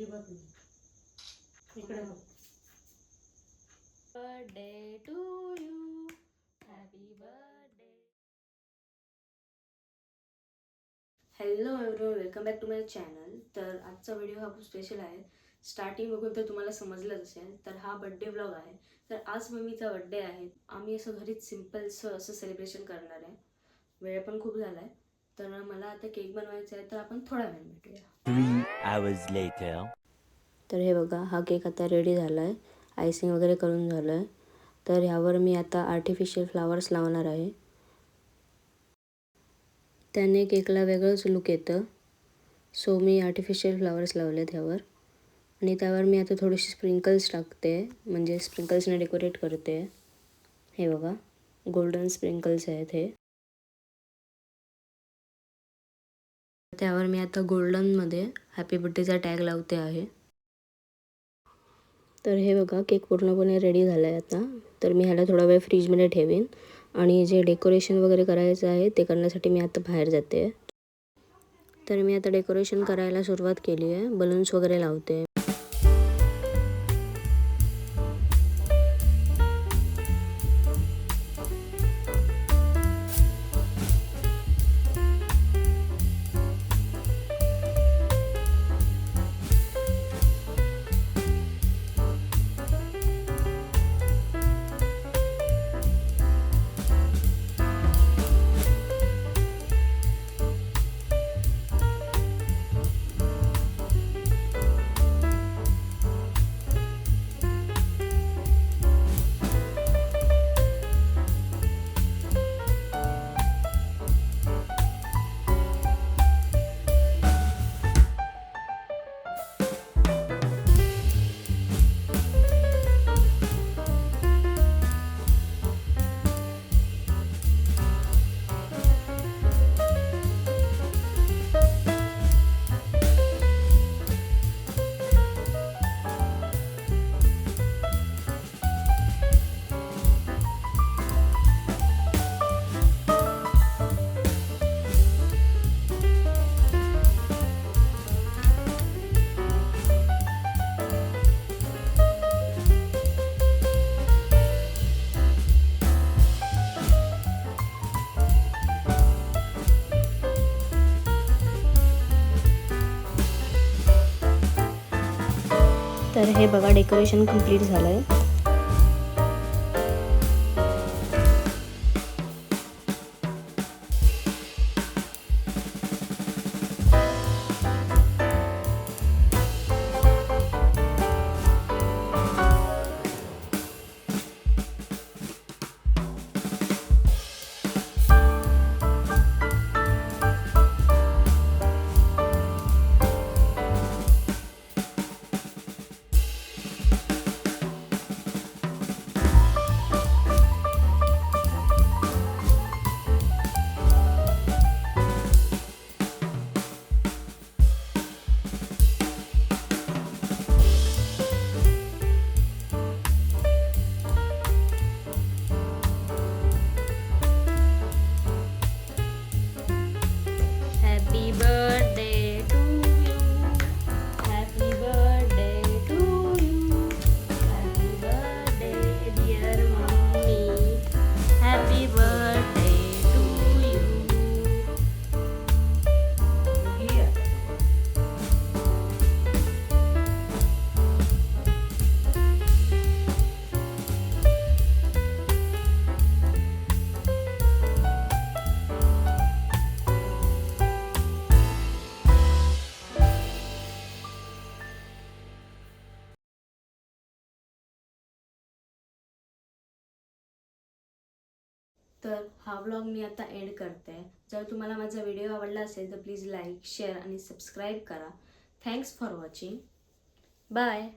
इकडे birthday to you, happy birthday. Hello everyone, welcome back to my channel. तर आजचा video हा खूप स्पेशल आहे. स्टार्टिंग बघून तर तुम्हाला समजलंच असेल. तर हा बर्थडे ब्लॉग आहे. तर आज मम्मीचा बर्थडे आहे. आम्ही असं घरीच सिम्पलसं असं सेलिब्रेशन करणार आहे. वेळ पण खूप झाला आहे. तर मला आता केक बनवायचा आहे. तर आपण थोड्या वेळाने भेटूया. 3 hours later. तर हे बघा, हा केक आता रेडी झाला आहे. आयसिंग वगैरे करून झालं आहे. तर ह्यावर मी आता आर्टिफिशियल फ्लावर्स लावणार आहे. त्याने केकला वेगळंच लुक येतं. सो मी आर्टिफिशियल फ्लावर्स लावलेत ह्यावर. आणि त्यावर मी आता थोडीशी स्प्रिंकल्स टाकते, म्हणजे स्प्रिंकल्सने डेकोरेट करते. हे बघा, गोल्डन स्प्रिंकल्स आहेत हे. त्यावर मी आता गोल्डनमध्ये हॅपी बर्थडेचा टॅग लावते आहे. तर हे बघा, केक पूर्णपणे रेडी झाला आहे आता. तर मी ह्याला थोडा वेळ फ्रीजमध्ये ठेवीन. आणि जे डेकोरेशन वगैरे करायचं आहे ते करण्यासाठी मी आता बाहेर जाते. तर मी आता डेकोरेशन करायला सुरुवात केली आहे. बलून्स वगैरे लावते. तर हे बघा, डेकोरेशन कंप्लीट झालं आहे. Happy birthday to you. Happy birthday to you. Happy birthday, dear mommy. Happy birthday to you. तर हा व्लॉग मी आता एंड करते. जर तुम्हाला माझा व्हिडिओ आवडला असेल तर प्लीज लाईक, शेअर आणि सबस्क्राईब करा. Thanks for watching. बाय.